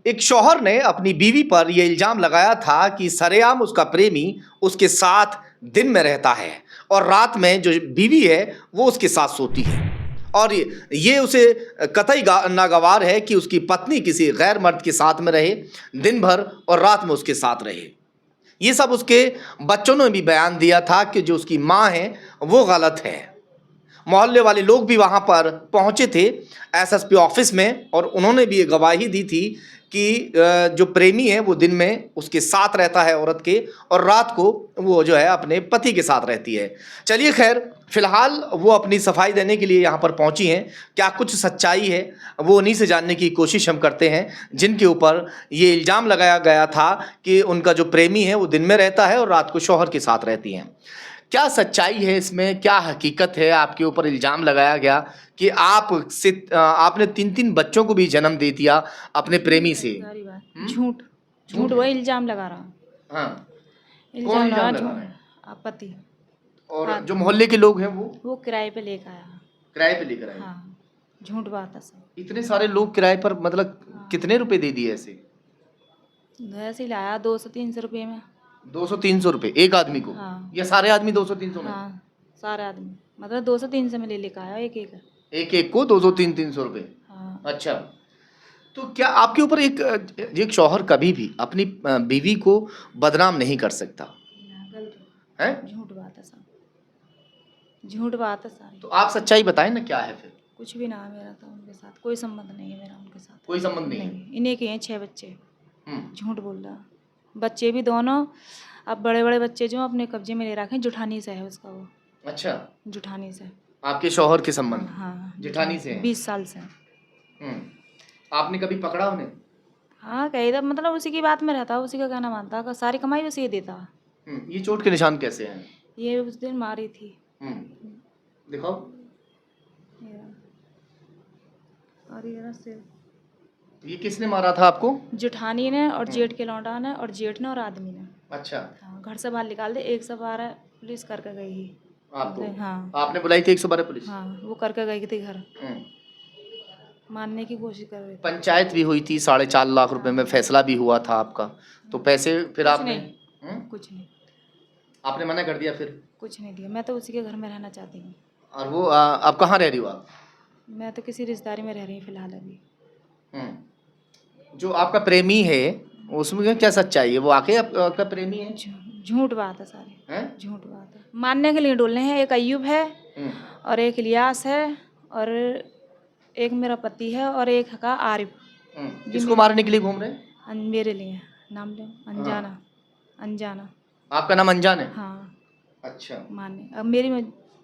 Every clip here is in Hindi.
एक शौहर ने अपनी बीवी पर यह इल्जाम लगाया था कि सरेआम उसका प्रेमी उसके साथ दिन में रहता है और रात में जो बीवी है वो उसके साथ सोती है, और ये उसे कतई नागवार है कि उसकी पत्नी किसी गैर मर्द के साथ में रहे, दिन भर और रात में उसके साथ रहे। ये सब उसके बच्चों ने भी बयान दिया था कि जो उसकी माँ है वो गलत है। मोहल्ले वाले लोग भी वहाँ पर पहुँचे थे एसएसपी ऑफिस में, और उन्होंने भी ये गवाही दी थी कि जो प्रेमी है वो दिन में उसके साथ रहता है औरत के, और रात को वो जो है अपने पति के साथ रहती है। चलिए खैर, फिलहाल वो अपनी सफाई देने के लिए यहाँ पर पहुँची हैं। क्या कुछ सच्चाई है वो उन्हीं से जानने की कोशिश हम करते हैं जिनके ऊपर ये इल्ज़ाम लगाया गया था कि उनका जो प्रेमी है वो दिन में रहता है और रात को शौहर के साथ रहती हैं। क्या सच्चाई है इसमें, क्या हकीकत है? आपके ऊपर इल्ज़ाम लगाया गया कि आपने 3-3 बच्चों को भी जन्म दे दिया अपने प्रेमी से। सारी बात झूठ झूठ वही इल्जाम लगा रहा। हाँ, कौन इल्जाम लगा इल्ज़ाम लगा रहा है? झूठ पति। और हाँ, जो मोहल्ले के लोग हैं वो किराए पे लेकर आया। किराए पे लेकर आए? हाँ, झूठ बात है सब। इतने सारे लोग किराए पर, मतलब हाँ। कितने रुपए दे दिए ऐसे? ऐसे ही लाया 200-300 रुपये में। 200-300 रुपए एक आदमी को? हाँ। या सारे आदमी 200-300 में? हाँ, सारे आदमी मतलब 200-300 में ले लेकर आया एक एक। एक एक को 200-300 रुपए? हाँ। अच्छा, तो क्या आपके ऊपर एक शौहर कभी भी अपनी बीवी को बदनाम नहीं कर सकता गलत है? झूठ बात है सब, झूठ बात है सारी। तो आप सच्चाई बताएं ना, क्या है फिर? कुछ भी ना है मेरा, तो उनके साथ कोई संबंध नहीं है मेरा, उनके साथ कोई संबंध नहीं है? नहीं। इन्हीं के हैं 6 बच्चे। हम्म। झूठ बोल रहा। बच्चे भी दोनों अब बड़े बड़े बच्चे जो अपने कब्जे में ले रखे हैं, जुठानी से है उसका वो। अच्छा, जुठानी से। आपके शौहर के संबंध? हाँ, जेठानी से हैं? 20 साल से। आपने कभी पकड़ा उन्हें? हाँ, कही था, मतलब उसी की बात में रहता, उसी का कहना मानता, का सारी कमाई उसी ही देता। ये चोट के निशान कैसे हैं? ये उस दिन मारी थी। दिखाओ। और ये सिर। ये किसने मारा था आपको? जुठानी ने और जेठ के लौंडा ने और जेठ ने और आदमी ने। अच्छा। हाँ, घर से बाहर निकाल दे। 112 पुलिस करके गई ही आपको? हाँ, आपने बुलाई थी 112 पुलिस? हाँ, वो करके गई थी घर। मानने की कोशिश कर रहे थे। पंचायत भी हुई थी, 4.5 लाख रुपए में फैसला भी हुआ था आपका, तो पैसे फिर आपने? कुछ नहीं। आपने मना कर दिया फिर? कुछ नहीं दिया। मैं तो उसी के घर में रहना चाहती हूँ। और वो आप कहाँ रह रही हो आप? मैं तो किसी रिश्तेदारी में रह रही हूँ फिलहाल अभी। जो आपका प्रेमी है उसमें क्या सच्चाई है? वो आके आपका प्रेमी है? झूठ बात है सारी, झूठ बात है। मानने के लिए डोलने हैं। एक अय्यूब है और एक इलियास है और एक मेरा पति है और एक का आरिफ। किसको मारने के लिए घूम रहे हैं? मेरे लिए नाम ले, अनजाना। अनजाना। आपका नाम अनजान है? हाँ। अच्छा। माने अब मेरी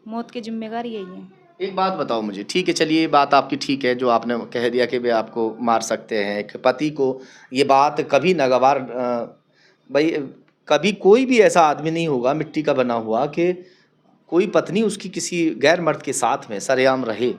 मौत की जिम्मेदारी यही है। एक बात बताओ मुझे, ठीक है चलिए, ये बात आपकी ठीक है जो आपने कह दिया कि वे आपको मार सकते हैं, एक पति को, ये बात कभी नागवार भाई, कभी कोई भी ऐसा आदमी नहीं होगा मिट्टी का बना हुआ कि कोई पत्नी उसकी किसी गैर मर्द के साथ में सरेआम रहे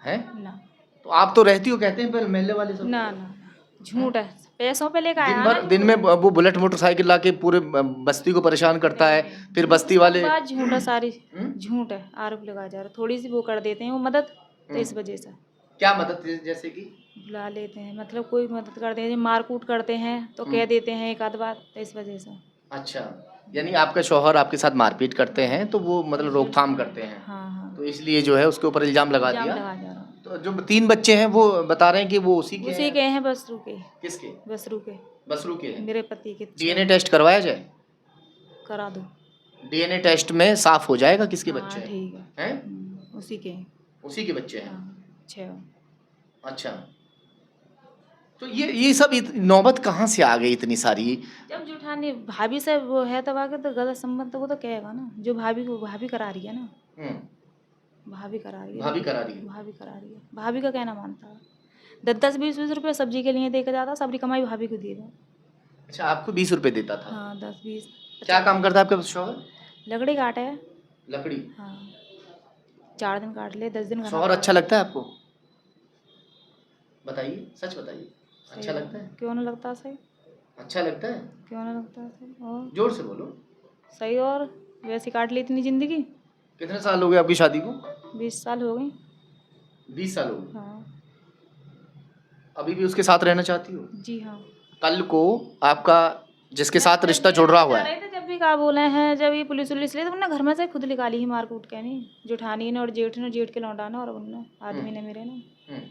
हैं ना। तो आप तो रहती हो, कहते हैं मेले वाले सब। ना ना, झूठ है। पैसों पे लेकर आया दिन में वो बुलेट मोटरसाइकिल लाके पूरे बस्ती को परेशान करता है, फिर बस्ती वाले। बात झूठ है सारी, झूठ है। आरोप लगाया जा रहा। थोड़ी सी वो कर देते हैं वो मदद, तो इस वजह से। क्या मदद? जैसे कि बुला लेते हैं, मतलब कोई मदद कर देते हैं, मार कूट करते हैं तो कह देते हैं एक आध बार, तो इस वजह से। अच्छा, यानी आपका शौहर आपके साथ मारपीट करते हैं तो वो मतलब रोकथाम करते हैं। हाँ हाँ, तो इसलिए जो है उसके ऊपर इल्जाम लगा दिया। लगा जा रहा। तो जो 3 बच्चे हैं वो बता रहे हैं कि वो उसी के हैं। बसरू के। किसके? बसरू के। बसरू के हैं? मेरे पति के। डीएनए टेस्ट करवाया जाए? करा दो। डीएनए टेस्ट में साफ हो जाएगा किसके बच्चे हैं। ठीक है। हैं? उसी के। उसी के बच्चे हैं? 6। अच्छा, तो ये सब नौबत कहाँ से आ गई इतनी सारी? जब जुठानी भाभी से वो है तब आगे तो गलत संबंध, तो वो तो कहेगा ना। जो भाभी को भाभी करा रही है ना। भाभी करा रही है। भाभी करा रही है? भाभी करा रही है। भाभी का कहना मानता है। 10-20 रुपये सब्जी के लिए देकर जाता, सबकी कमाई भाभी को दे दो। अच्छा, आपको 20 रुपए देता था? हाँ, 10-20। क्या काम करता है आपका शौहर? लकड़ी काटे है। लकड़ी? हाँ, 4 दिन काट ले, 10 दिन। शौहर अच्छा लगता है आपको? बताइए, सच बताइए, अच्छा लगता है? क्यों ना लगता सही? अच्छा लगता है? क्यों ना लगता सही? और जोर से बोलो। सही, और वैसे काट ली इतनी जिंदगी। कितने साल हो गए आपकी शादी को? 20 साल हो गई। 20 साल हो गए? हाँ। अभी भी उसके साथ रहना चाहती हो? जी हाँ। कल को आपका जिसके साथ रिश्ता जुड़ रहा हुआ जा है, रहे थे जब भी का बोले हैं, जब ये पुलिस उलिस ले तो उन्होंने घर में से खुद निकाली ही मार कूट के नहीं, जेठानी ने और जेठ के लौंडा ना और उन्होंने आदमी ने मेरे ना,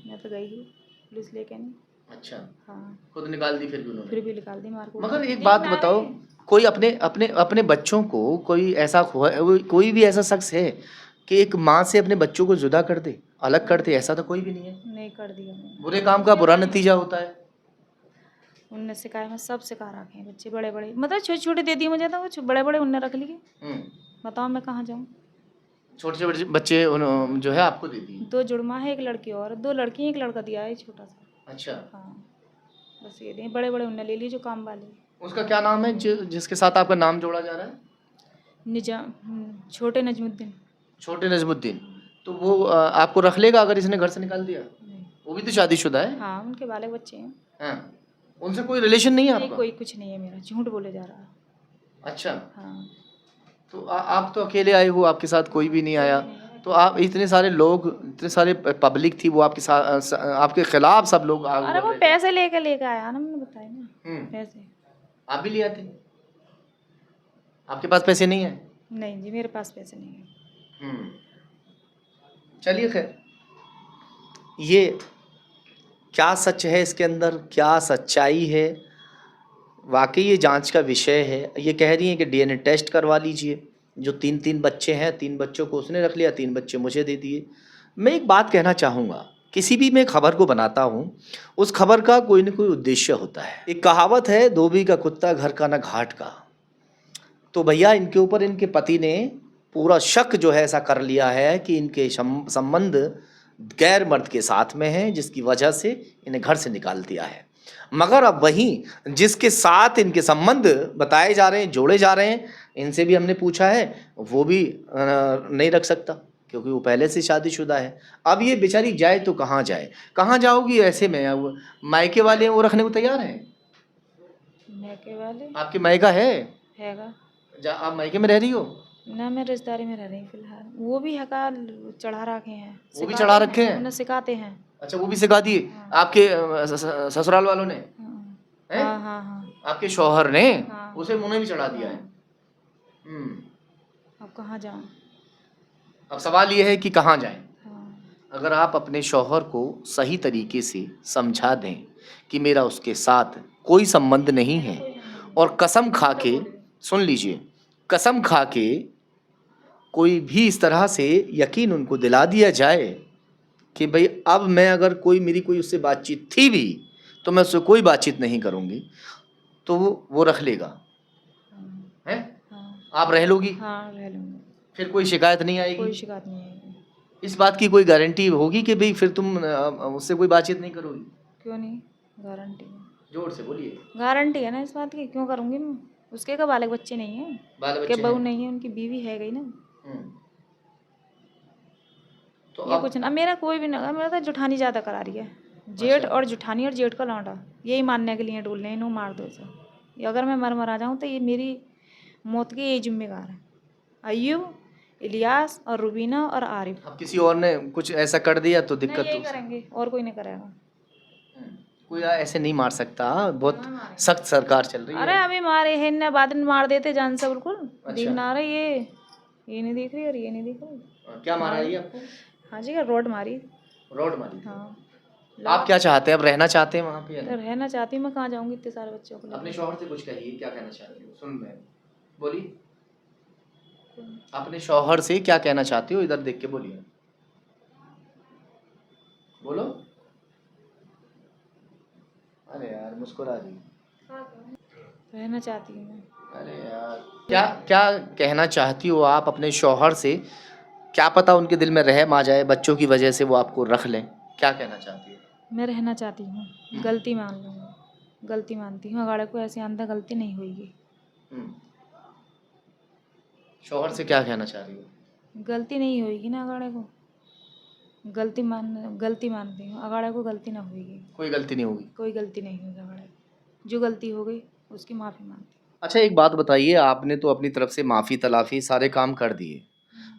मैं तो गई ही पुलिस लेके नहीं। अच्छा, हाँ, खुद निकाल दी फिर भी उन्होंने। फिर भी निकाल दी मार कूट मगर के। एक बात लेकिन बताओ, आए, कोई अपने अपने अपने बच्चों को कोई ऐसा कोई भी ऐसा शख्स है कि एक माँ से अपने बच्चों को जुदा कर दे, अलग कर दे? ऐसा तो कोई भी नहीं है। नहीं कर दिया मैंने। बुरे काम का बुरा नतीजा होता है। उनने सिखाया, मैं सब सिखा रखे हैं बच्चे बड़े बड़े, मतलब छोटे छोटे दे दिए मुझे तो वो बड़े बड़े उनने रख लिए। बताओ मैं कहाँ जाऊँ? छोटे छोटे बच्चे जो है आपको दे दिए? 2 जुड़वा है, 1 लड़की और 2 लड़की, 1 लड़का दिया है छोटा सा। अच्छा, हाँ, बस ये दिए, बड़े बड़े उनने ले लिए जो काम वाले। उसका क्या नाम है जिसके साथ आपका नाम जोड़ा जा रहा है? छोटे नजमुद्दीन। छोटे नजमुद्दीन। तो वो आपको रख लेगा अगर इसने घर से निकाल दिया? नहीं। वो भी तो शादीशुदा है। हाँ, उनके बाले बच्चे हैं। हाँ, उनसे कोई रिलेशन नहीं है नहीं, आपका? कोई कुछ नहीं है मेरा, झूठ बोले जा रहा है। अच्छा, हाँ, तो आप तो अकेले आए हो, आपके साथ कोई भी नहीं आया, तो आप इतने सारे लोग, इतने सारे पब्लिक थी, वो आपके साथ आपके खिलाफ सब लोग आग अरे उगल वो रहे थे। पैसे लेके आया ना, मैंने बताया ना, पैसे। आप भी ले आते? आपके पास पैसे नहीं है? नहीं जी, मेरे पास पैसे नहीं है। चलिए खैर, ये क्या सच है इसके अंदर, क्या सच्चाई है, वाकई ये जांच का विषय है। ये कह रही हैं कि डीएनए टेस्ट करवा लीजिए। जो 3 बच्चे हैं, 3 बच्चों को उसने रख लिया, 3 बच्चे मुझे दे दिए। मैं एक बात कहना चाहूँगा, किसी भी मैं खबर को बनाता हूँ, उस खबर का कोई न कोई उद्देश्य होता है। एक कहावत है, धोबी का कुत्ता घर का न घाट का। तो भैया इनके ऊपर इनके पति ने पूरा शक जो है ऐसा कर लिया है कि इनके संबंध गैर मर्द के साथ में हैं, जिसकी वजह से इन्हें घर से निकाल दिया है। मगर अब वहीं जिसके साथ इनके संबंध बताए जा रहे हैं, जोड़े जा रहे हैं, इनसे भी हमने पूछा है, वो भी नहीं रख सकता क्योंकि वो पहले से शादीशुदा है। अब ये बेचारी जाए तो कहाँ जाए, कहाँ जाओगी ऐसे में? अब मायके वाले हैं, वो रखने को तैयार हैं? मायके वाले? आपके मायका हैगा। आप मायके में रह रही हो? ना, मैं रिश्तेदारी में रह रही हूँ फिलहाल। वो भी हका चढ़ा रखे हैं, वो भी चढ़ा रखे हैं? उन्हें सिखाते हैं। अच्छा, वो भी सिखा दिए? आपके ससुराल वालों ने? हैं? हाँ हाँ हाँ। आपके शौहर ने? हाँ। उसे मुंह भी चढ़ा दिया है? अब कहाँ जाऊँ? अब सवाल ये है कि कहाँ जाएं? हाँ। अगर आप अपने शौहर को सही तरीके से समझा दें कि मेरा उसके साथ कोई संबंध नहीं है, और कसम खा के, सुन लीजिए, कसम खा के कोई भी इस तरह से यकीन उनको दिला दिया जाए कि भाई अब मैं अगर मेरी कोई उससे बातचीत थी भी तो मैं उससे कोई बातचीत नहीं करूँगी, तो वो रख लेगा। हैं? हाँ। आप रह लोगी? हाँ, रह लूँगी। फिर कोई शिकायत नहीं आएगी? कोई शिकायत नहीं आएगी। इस बात की कोई गारंटी होगी कि भाई फिर तुम उससे कोई बातचीत नहीं करोगी? क्यों नहीं, गारंटी है। जोर से बोलिए। गारंटी है ना इस बात की, क्यों करूँगी मैं? उसके का बालक बच्चे नहीं है, बाल के बच्चे बहू हैं? नहीं है, उनकी बीवी है गई ना। तो ये अब कुछ ना, मेरा कोई भी ना, मेरा तो जुठानी ज़्यादा करा रही है। जेठ और जुठानी और जेठ का लौंडा यही मानने के लिए डोल रहे हैं, इन्हों मार दो इसे। ये अगर मैं मर जाऊँ तो ये मेरी मौत के यही जिम्मेदार है। अय्यूब, इलियास और रुबीना और आरिफ। अब किसी और ने कुछ ऐसा कर दिया तो दिक्कत नहीं, यही तो करेंगे और कोई नहीं करेगा। कोई ऐसे नहीं मार सकता, बहुत सख्त सरकार चल रही अरे है। अभी मारे हैं ना, बाद में मार देते जान से बिल्कुल। अच्छा। देखना रहे ये नहीं देख रही और ये नहीं देख रही। क्या मारा ये आपको? हाँ जी, रोड मारी। रोड मारी? हाँ। आप क्या चाहते हैं, अब रहना चाहते हैं वहाँ पे? तो रहना चाहती हूँ, मैं कहाँ जाऊँगी इतने सारे बच्चों को लेकर। अपने शौहर से कुछ कहिए, क्या कहना चाहती हो? सुन, मैं बोलिए, अपने शौहर से क्या कहना चाहती हो? इधर देख के बोलिए, बोलो। अरे यार, मुस्कुरा रही। रहना चाहती हूँ मैं। अरे यार, क्या क्या कहना चाहती हो आप अपने शौहर से? क्या पता उनके दिल में रहम आ जाए, बच्चों की वजह से वो आपको रख लें। क्या कहना चाहती हो? मैं रहना चाहती हूँ, गलती मान लूँगी, गलती मानती हूँ। अगाड़े को ऐसी आंधा गलती नहीं हुई। शौहर से क्या कहना चाह रही हो? गलती नहीं होगी ना अगाड़े को, गलती मानती हूँ। अगाड़े को गलती ना होगी, कोई गलती नहीं होगी? कोई गलती नहीं होगी अगाड़े। जो गलती हो गई उसकी माफ़ी मांगती हूँ। अच्छा, एक बात बताइए, आपने तो अपनी तरफ से माफ़ी तलाफ़ी सारे काम कर दिए,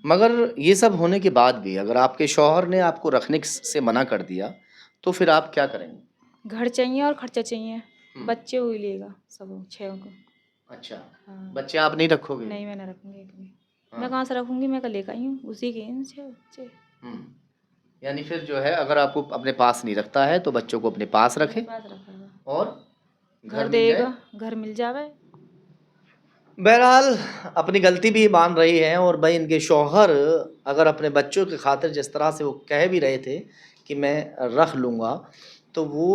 मगर ये सब होने के बाद भी अगर आपके शौहर ने आपको रखने से मना कर दिया तो फिर आप क्या करेंगे? घर चाहिए और खर्चा चाहिए। हम्म। बच्चे वही लेगा सब 6 को। अच्छा, हाँ। बच्चे आप नहीं रखोगे? नहीं, मैं नहीं रखूंगी एक भी। हाँ। मैं कहाँ से रखूंगी, मैं कल लेकर आई हूँ, उसी के हैं 6 बच्चे। यानी फिर जो है अगर आपको अपने पास नहीं रखता है तो बच्चों को अपने पास मेरे रखे पास रखेगा, और घर मिल जाए। देगा, घर मिल जावे। बहरहाल अपनी गलती भी मान रही है और भाई इनके शौहर अगर अपने बच्चों की खातिर जिस तरह से वो कह भी रहे थे कि मैं रख लूँगा, तो वो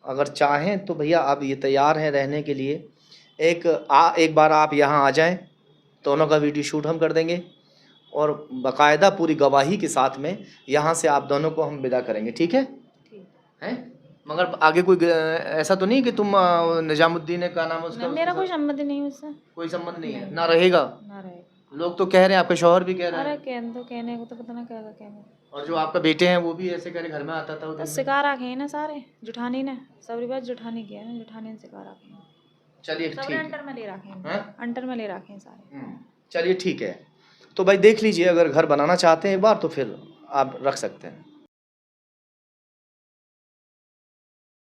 अगर चाहें तो भैया आप ये तैयार हैं रहने के लिए। एक बार आप यहाँ आ जाएं, दोनों का वीडियो शूट हम कर देंगे और बाकायदा पूरी गवाही के साथ में यहाँ से आप दोनों को हम विदा करेंगे, ठीक है? ठीक हैं? मगर आगे कोई ऐसा तो नहीं कि तुम निजामुद्दीन है, क्या नाम है उसका, ना, मेरा उसके कोई साथ संबंध नहीं उससे। कोई संबंध नहीं है, नहीं। ना रहेगा? ना रहेगा। लोग तो कह रहे हैं, आपके शौहर भी कह रहे अरे हैं, कहने को तो पता ना क्या कहने। और जो आपका बेटे हैं वो भी ऐसे कह रहे घर में आता था वो तो दिन में। शिकार आखे ना सारे जुठानी ने, सब रिवाज जुठानी किया है, जुठानी ने शिकार आखे। चलिए सब ठीक है। अंटर में ले रखे हैं, हैं? अंटर में ले रखे हैं सारे। चलिए ठीक है, तो भाई देख लीजिए, अगर घर बनाना चाहते हैं एक बार तो फिर आप रख सकते हैं।